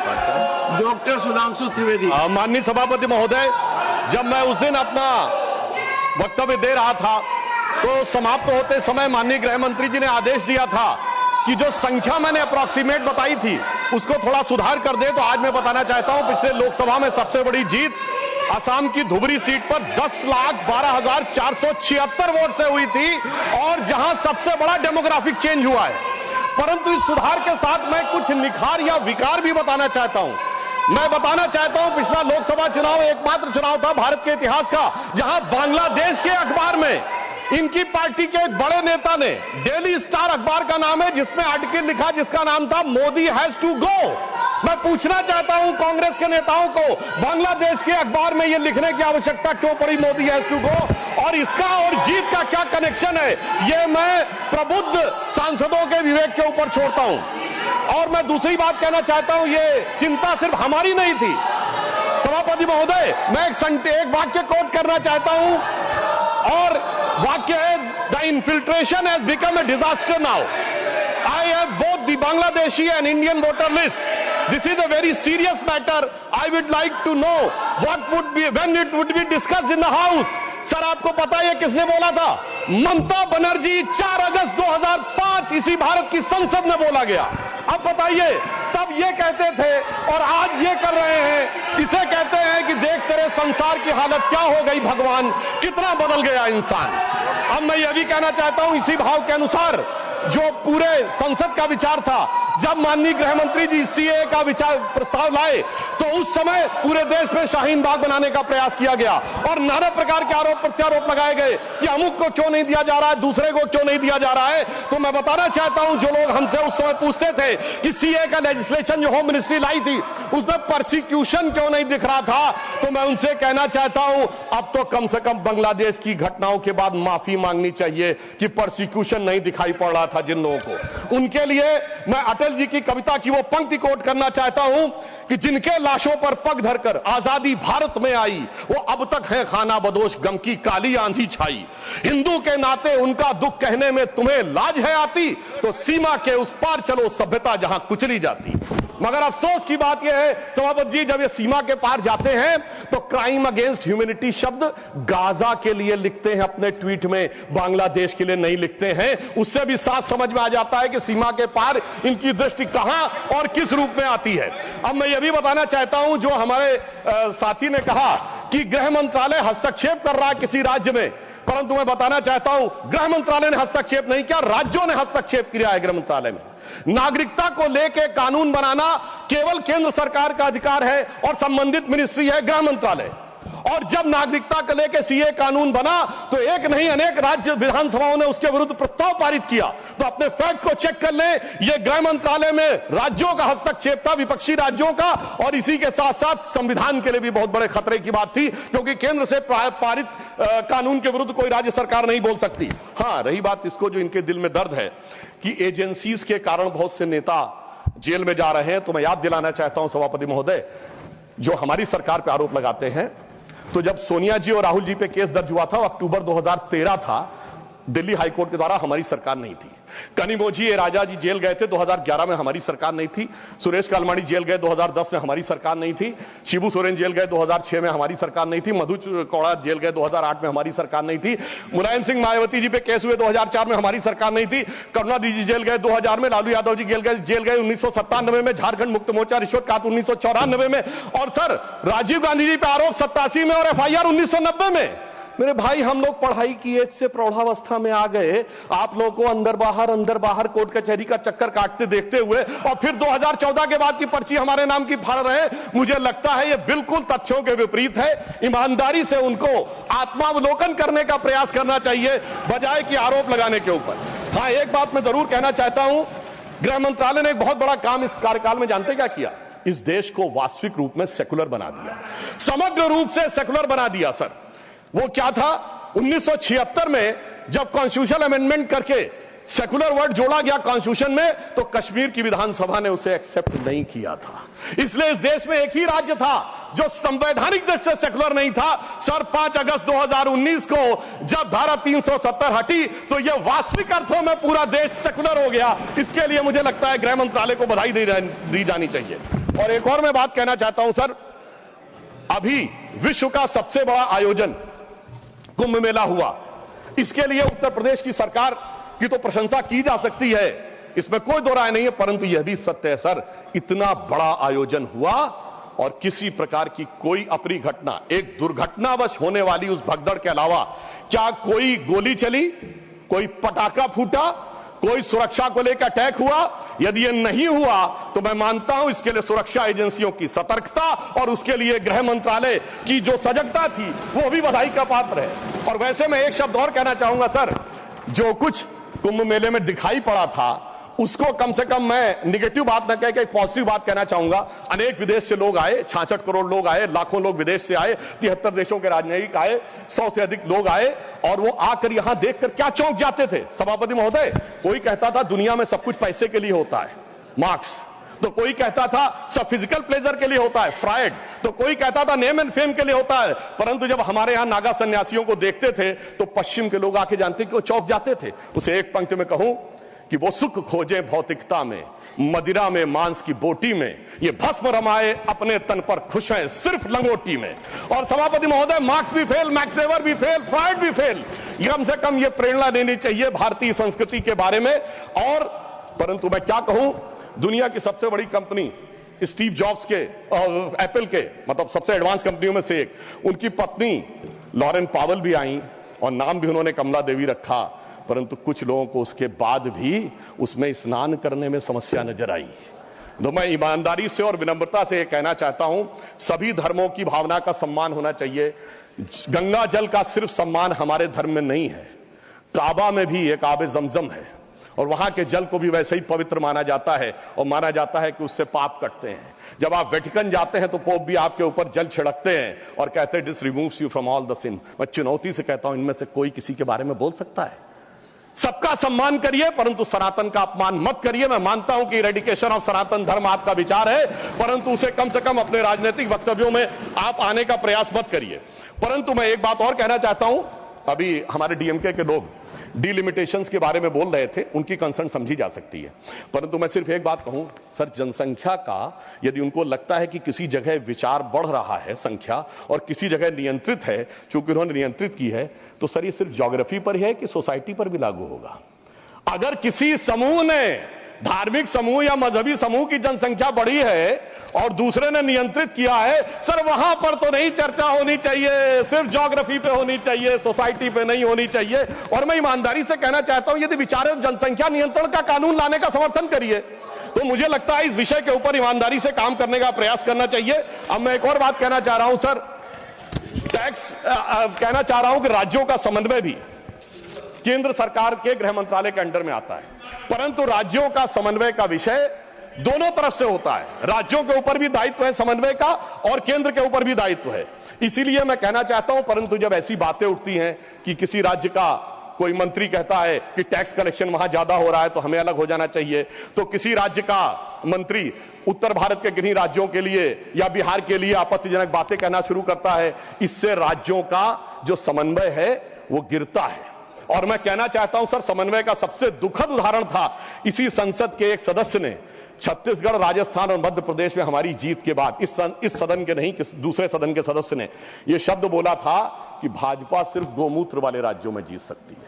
Doctor Sudhanshu Trivedi. माननीय सभापति महोदय, जब मैं उस दिन अपना वक्तव्य दे रहा था तो समाप्त होते समय माननीय गृह मंत्री जी ने आदेश दिया था कि जो संख्या मैंने अप्रॉक्सीमेट बताई थी उसको थोड़ा सुधार कर दे। तो आज मैं बताना चाहता हूं, पिछले लोकसभा में सबसे बड़ी जीत असम की धुबरी सीट पर 10,12,476 वोट से हुई थी और जहां सबसे बड़ा डेमोग्राफिक चेंज हुआ है। परंतु इस सुधार के साथ मैं कुछ निखार या विकार भी बताना चाहता हूं। मैं बताना चाहता हूं, पिछला लोकसभा चुनाव एकमात्र चुनाव था भारत के इतिहास का जहां बांग्लादेश के अखबार में इनकी पार्टी के एक बड़े नेता ने, डेली स्टार अखबार का नाम है, जिसमें आर्टिकल लिखा जिसका नाम था मोदी हैज टू गो। मैं पूछना चाहता हूं कांग्रेस के नेताओं को, बांग्लादेश के अखबार में यह लिखने की आवश्यकता क्यों पड़ी मोदी हैज टू गो, और इसका और जीत का क्या कनेक्शन है, यह मैं प्रबुद्ध सांसदों के विवेक के ऊपर छोड़ता हूं। और मैं दूसरी बात कहना चाहता हूं, यह चिंता सिर्फ हमारी नहीं थी सभापति महोदय। मैं एक वाक्य कोट करना चाहता हूं और वाक्य है, the infiltration has become a disaster now. I have both the Bangladeshi and Indian voter list. This is a very serious matter. I would like to know what would be when it would be discussed in the House. Sir, आपको पता है किसने बोला था? ममता बनर्जी 4 अगस्त 2005 इसी भारत की संसद में बोला गया। अब बताइए, तब ये कहते थे और आज ये कर रहे हैं। इसे कहते हैं कि देख तेरे संसार की हालत क्या हो गई भगवान, कितना बदल गया इंसान। अब मैं यह भी कहना चाहता हूं, इसी भाव के अनुसार जो पूरे संसद का विचार था, जब माननीय गृह मंत्री जी सीए का विचार प्रस्ताव लाए तो उस समय पूरे देश में शाहीन बाग बनाने का प्रयास किया गया और नाना प्रकार के आरोप प्रत्यारोप लगाए गए कि अमुक को क्यों नहीं दिया जा रहा है, दूसरे को क्यों नहीं दिया जा रहा है। तो मैं बताना चाहता हूं, जो लोग हमसे उस समय पूछते थे कि सीए का लेजिस्लेशन जो होम मिनिस्ट्री लाई थी उसमें परसिक्यूशन क्यों नहीं दिख रहा था, तो मैं उनसे कहना चाहता हूं, अब तो कम से कम बांग्लादेश की घटनाओं के बाद माफी मांगनी चाहिए कि परसिक्यूशन नहीं दिखाई पड़ रहा था जिन लोगों को। उनके लिए मैं अटल जी की कविता की वो पंक्ति कोट करना चाहता हूं कि जिनके लाशों पर पग धरकर आजादी भारत में आई, वो अब तक है खाना बदोश, गम की काली आंधी छाई। हिंदू के नाते उनका दुख कहने में तुम्हें लाज है आती, तो सीमा के उस पार चलो सभ्यता जहां कुचली जाती। मगर अफसोस की बात यह है सभापति जी, जब ये सीमा के पार जाते हैं तो क्राइम अगेंस्ट ह्यूमैनिटी शब्द गाजा के लिए लिखते हैं अपने ट्वीट में, बांग्लादेश के लिए नहीं लिखते हैं। उससे भी साफ समझ में आ जाता है कि सीमा के पार इनकी दृष्टि कहां और किस रूप में आती है। अब मैं यह भी बताना चाहता हूं, जो हमारे साथी ने कहा कि गृह मंत्रालय हस्तक्षेप कर रहा है किसी राज्य में, परंतु मैं बताना चाहता हूं गृह मंत्रालय ने हस्तक्षेप नहीं किया, राज्यों ने हस्तक्षेप किया है। गृह मंत्रालय में नागरिकता को लेकर कानून बनाना केवल केंद्र सरकार का अधिकार है और संबंधित मिनिस्ट्री है गृह मंत्रालय। और जब नागरिकता को लेकर सीए कानून बना तो एक नहीं अनेक राज्य विधानसभाओं ने उसके विरुद्ध प्रस्ताव पारित किया। तो अपने फैक्ट को चेक कर लें, यह गृह मंत्रालय में राज्यों का हस्तक्षेप था, विपक्षी राज्यों का, और इसी के साथ साथ संविधान के लिए भी बहुत बड़े खतरे की बात थी, क्योंकि केंद्र से पारित कानून के विरुद्ध कोई राज्य सरकार नहीं बोल सकती। हाँ, रही बात इसको जो इनके दिल में दर्द है कि एजेंसीज के कारण बहुत से नेता जेल में जा रहे हैं, तो मैं याद दिलाना चाहता हूं सभापति महोदय, जो हमारी सरकार पर आरोप लगाते हैं, तो जब सोनिया जी और राहुल जी पे केस दर्ज हुआ था, अक्टूबर 2013 था, दिल्ली हाईकोर्ट के द्वारा, हमारी सरकार नहीं थी। कनिमोझी राजा जी जेल गए थे 2011 में, हमारी सरकार नहीं थी। सुरेश कालमाड़ी जेल गए 2010 में, हमारी सरकार नहीं थी। शिबू सोरेन जेल गए 2006 में, हमारी सरकार नहीं थी। मधु कौड़ा जेल गए 2008 में, हमारी सरकार नहीं थी। मुलायम सिंह मायावती जी पे केस हुए 2004 में, हमारी सरकार नहीं थी। करुणानिधि जी जेल गए 2000 में, लालू यादव जी जेल गए 1997 में, झारखंड मुक्त मोर्चा रिश्वत काट 1994 में, और सर राजीव गांधी जी पे आरोप 87 में और FIR 1990 में। मेरे भाई, हम लोग पढ़ाई की एज से प्रौढ़ावस्था में आ गए, आप लोगों को अंदर बाहर कोर्ट कचहरी का चक्कर काटते देखते हुए, और फिर 2014 के बाद की पर्ची हमारे नाम की फाड़ रहे हैं। मुझे लगता है ये बिल्कुल तथ्यों के विपरीत है। ईमानदारी से उनको आत्मावलोकन करने का प्रयास करना चाहिए, बजाय कि आरोप लगाने के ऊपर। हाँ, एक बात मैं जरूर कहना चाहता हूं, गृह मंत्रालय ने एक बहुत बड़ा काम इस कार्यकाल में जानते क्या किया? इस देश को वास्तविक रूप में सेकुलर बना दिया, समग्र रूप से सेकुलर बना दिया। सर, वो क्या था? 1976 में जब कॉन्स्टिट्यूशनल अमेंडमेंट करके सेकुलर वर्ड जोड़ा गया कॉन्स्टिट्यूशन में, तो कश्मीर की विधानसभा ने उसे एक्सेप्ट नहीं किया था। इसलिए इस देश में एक ही राज्य था जो संवैधानिक दृष्टि से सेकुलर नहीं था। सर, 5 अगस्त 2019 को जब धारा 370 हटी तो यह वास्तविक अर्थों में पूरा देश सेकुलर हो गया। इसके लिए मुझे लगता है गृह मंत्रालय को बधाई दी जानी चाहिए। और एक और मैं बात कहना चाहता हूं सर, अभी विश्व का सबसे बड़ा आयोजन कुंभ मेला हुआ, इसके लिए उत्तर प्रदेश की सरकार की तो प्रशंसा की जा सकती है, इसमें कोई दो राय नहीं है, परंतु यह भी सत्य है सर, इतना बड़ा आयोजन हुआ और किसी प्रकार की कोई अप्रिय घटना, एक दुर्घटनावश होने वाली उस भगदड़ के अलावा क्या कोई गोली चली, कोई पटाखा फूटा, कोई सुरक्षा को लेकर अटैक हुआ? यदि यह नहीं हुआ तो मैं मानता हूं इसके लिए सुरक्षा एजेंसियों की सतर्कता और उसके लिए गृह मंत्रालय की जो सजगता थी वो भी बधाई का पात्र है। और वैसे मैं एक शब्द और कहना चाहूंगा सर, जो कुछ कुंभ मेले में दिखाई पड़ा था उसको कम से कम मैं निगेटिव बात न कह के एक पॉजिटिव बात कहना चाहूंगा। अनेक विदेश से लोग आए, 66 करोड़ लोग आए, लाखों लोग विदेश से आए, 73 देशों के राजनयिक आए, 100 से अधिक लोग आए और वो आकर यहां देखकर क्या चौंक जाते थे सभापति महोदय। कोई कहता था दुनिया में सब कुछ पैसे के लिए होता है, मार्क्स, तो कोई कहता था सब फिजिकल प्लेजर के लिए होता है, फ्रायड, तो कोई कहता था नेम एंड फेम के लिए होता है। परंतु जब हमारे यहां नागा सन्यासियों को देखते थे तो पश्चिम के लोग आके जानते कि वो चौंक जाते थे। उसे एक पंक्ति में कहूं कि वो सुख खोजे भौतिकता में, मदिरा में मांस की बोटी में, ये भस्म रमाए अपने तन पर खुश हैं सिर्फ लंगोटी में। और सभापति महोदय, मार्क्स भी फेल, मैक्स वेबर भी फेल, फ्रायड भी फेल, कम से कम ये प्रेरणा देनी चाहिए भारतीय संस्कृति के बारे में। और परंतु मैं क्या कहूं, दुनिया की सबसे बड़ी कंपनी स्टीव जॉब्स के और एप्पल के, मतलब सबसे एडवांस कंपनियों में से एक, उनकी पत्नी लॉरेन पावेल भी आई और नाम भी उन्होंने कमला देवी रखा, परंतु कुछ लोगों को उसके बाद भी उसमें स्नान करने में समस्या नजर आई। तो मैं ईमानदारी से और विनम्रता से यह कहना चाहता हूं, सभी धर्मों की भावना का सम्मान होना चाहिए। गंगा जल का सिर्फ सम्मान हमारे धर्म में नहीं है, काबा में भी एक आबे जमजम है और वहां के जल को भी वैसे ही पवित्र माना जाता है और माना जाता है कि उससे पाप कटते हैं। जब आप वेटिकन जाते हैं तो पोप भी आपके ऊपर जल छिड़कते हैं और कहते हैं this removes you from all the sin. मैं चुनौती से कहता हूं, इनमें से कोई किसी के बारे में बोल सकता है? सबका सम्मान करिए परंतु सनातन का अपमान मत करिए। मैं मानता हूं कि इरेडिकेशन ऑफ सनातन धर्म आपका विचार है, परंतु उसे कम से कम अपने राजनीतिक वक्तव्यों में आप आने का प्रयास मत करिए। परंतु मैं एक बात और कहना चाहता हूं, अभी हमारे डीएमके के लोग डिलिमिटेशंस के बारे में बोल रहे थे, उनकी कंसर्न समझी जा सकती है, परंतु मैं सिर्फ एक बात कहूं सर, जनसंख्या का यदि उनको लगता है कि किसी जगह विचार बढ़ रहा है संख्या और किसी जगह नियंत्रित है, चूंकि उन्होंने नियंत्रित की है, तो सर ये सिर्फ ज्योग्राफी पर ही है कि सोसाइटी पर भी लागू होगा? अगर किसी समूह ने, धार्मिक समूह या मजहबी समूह की जनसंख्या बढ़ी है और दूसरे ने नियंत्रित किया है, सर वहां पर तो नहीं चर्चा होनी चाहिए, सिर्फ ज्योग्राफी पे होनी चाहिए, सोसाइटी पे नहीं होनी चाहिए। और मैं ईमानदारी से कहना चाहता हूं, यदि विचार जनसंख्या नियंत्रण का कानून लाने का समर्थन करिए, तो मुझे लगता है इस विषय के ऊपर ईमानदारी से काम करने का प्रयास करना चाहिए। अब मैं एक और बात कहना चाह रहा हूं सर, टैक्स कहना चाह रहा हूं कि राज्यों का समन्वय भी केंद्र सरकार के गृह मंत्रालय के अंडर में आता है, परंतु राज्यों का समन्वय का विषय दोनों तरफ से होता है। राज्यों के ऊपर भी दायित्व है समन्वय का और केंद्र के ऊपर भी दायित्व है। इसीलिए मैं कहना चाहता हूं, परंतु जब ऐसी बातें उठती हैं कि किसी राज्य का कोई मंत्री कहता है कि टैक्स कलेक्शन वहां ज्यादा हो रहा है तो हमें अलग हो जाना चाहिए, तो किसी राज्य का मंत्री उत्तर भारत के किन्हीं राज्यों के लिए या बिहार के लिए आपत्तिजनक बातें कहना शुरू करता है, इससे राज्यों का जो समन्वय है वो गिरता है। और मैं कहना चाहता हूं सर, समन्वय का सबसे दुखद उदाहरण था इसी संसद के एक सदस्य ने छत्तीसगढ़, राजस्थान और मध्य प्रदेश में हमारी जीत के बाद इस सदन के नहीं, दूसरे सदन के सदस्य ने यह शब्द बोला था कि भाजपा सिर्फ गोमूत्र वाले राज्यों में जीत सकती है।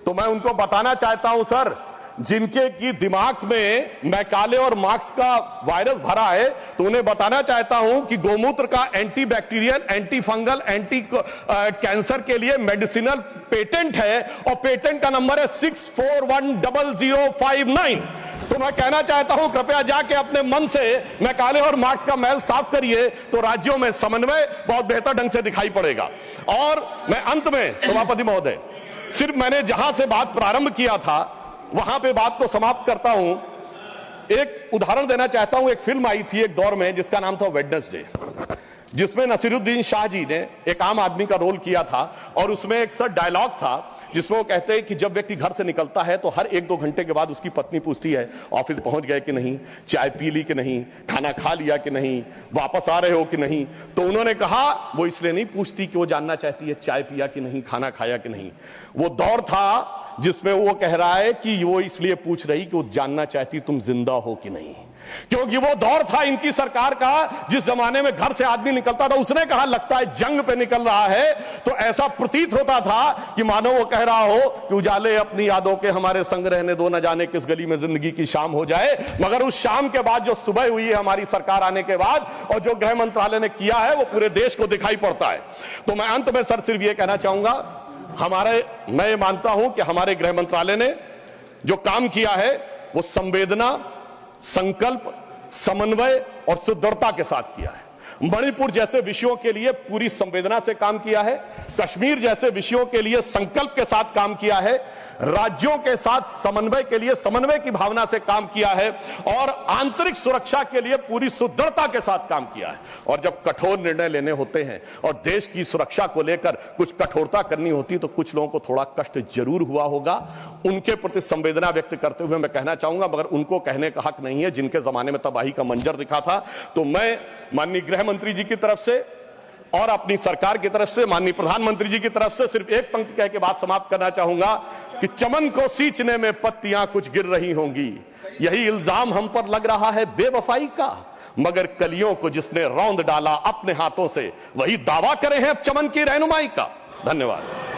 तो मैं उनको बताना चाहता हूं सर, जिनके की दिमाग में मैकाले और मार्क्स का वायरस भरा है, तो उन्हें बताना चाहता हूं कि गोमूत्र का anti bacterial, anti fungal, anti cancer के लिए मेडिसिनल पेटेंट है और पेटेंट का नंबर है 64100059। तो मैं कहना चाहता हूं, कृपया जाके अपने मन से मैकाले और मार्क्स का मैल साफ करिए, तो राज्यों में समन्वय बहुत बेहतर ढंग से दिखाई पड़ेगा। और मैं अंत में सभापति महोदय, सिर्फ मैंने जहां से बात प्रारंभ किया था वहां पे बात को समाप्त करता हूं। एक उदाहरण देना चाहता हूं, एक फिल्म आई थी एक दौर में जिसका नाम था वेडनेसडे, जिसमें नसीरुद्दीन शाह जी ने एक आम आदमी का रोल किया था और उसमें एक सर डायलॉग था जिसमें वो कहते हैं कि जब व्यक्ति घर से निकलता है तो हर 1-2 घंटे के बाद उसकी पत्नी पूछती है ऑफिस पहुंच गए कि नहीं, चाय पी ली कि नहीं, खाना खा लिया कि नहीं, वापस आ रहे हो कि नहीं। तो उन्होंने कहा वो इसलिए नहीं पूछती कि वो जानना चाहती है चाय पिया कि नहीं, खाना खाया कि नहीं। वो दौर था जिसमें वो कह रहा है कि वो इसलिए पूछ रही कि वो जानना चाहती तुम जिंदा हो कि नहीं। क्योंकि वो दौर था इनकी सरकार का जिस जमाने में घर से आदमी निकलता था, उसने कहा लगता है जंग पे निकल रहा है, तो ऐसा प्रतीत होता था कि मानो वो कह रहा हो कि उजाले अपनी यादों के हमारे संग रहने दो, न जाने किस गली में जिंदगी की शाम हो जाए। मगर उस शाम के बाद जो सुबह हुई है हमारी सरकार आने के बाद, और जो गृह मंत्रालय ने किया है, वो पूरे देश को दिखाई पड़ता है। तो मैं अंत में सर सिर्फ ये कहना चाहूंगा, मैं ये मानता हूं कि हमारे गृह मंत्रालय ने जो काम किया है वो संवेदना, संकल्प, समन्वय और सुदृढ़ता के साथ किया है। मणिपुर जैसे विषयों के लिए पूरी संवेदना से काम किया है, कश्मीर जैसे विषयों के लिए संकल्प के साथ काम किया है, राज्यों के साथ समन्वय के लिए समन्वय की भावना से काम किया है, और आंतरिक सुरक्षा के लिए पूरी सुदृढ़ता के साथ काम किया है। और जब कठोर निर्णय लेने होते हैं और देश की सुरक्षा को लेकर कुछ कठोरता करनी होती तो कुछ लोगों को थोड़ा कष्ट जरूर हुआ होगा। उनके प्रति संवेदना व्यक्त करते हुए मैं कहना चाहूंगा, मगर उनको कहने का हक नहीं है जिनके जमाने में तबाही का मंजर दिखा था। तो मैं माननीय गृह मंत्री जी की तरफ से और अपनी सरकार की तरफ से, माननीय प्रधानमंत्री जी की तरफ से सिर्फ एक पंक्ति कह के बात समाप्त करना चाहूंगा कि चमन को सींचने में पत्तियां कुछ गिर रही होंगी, यही इल्जाम हम पर लग रहा है बेवफाई का, मगर कलियों को जिसने रौंद डाला अपने हाथों से, वही दावा करे हैं अब चमन की रहनुमाई का। धन्यवाद।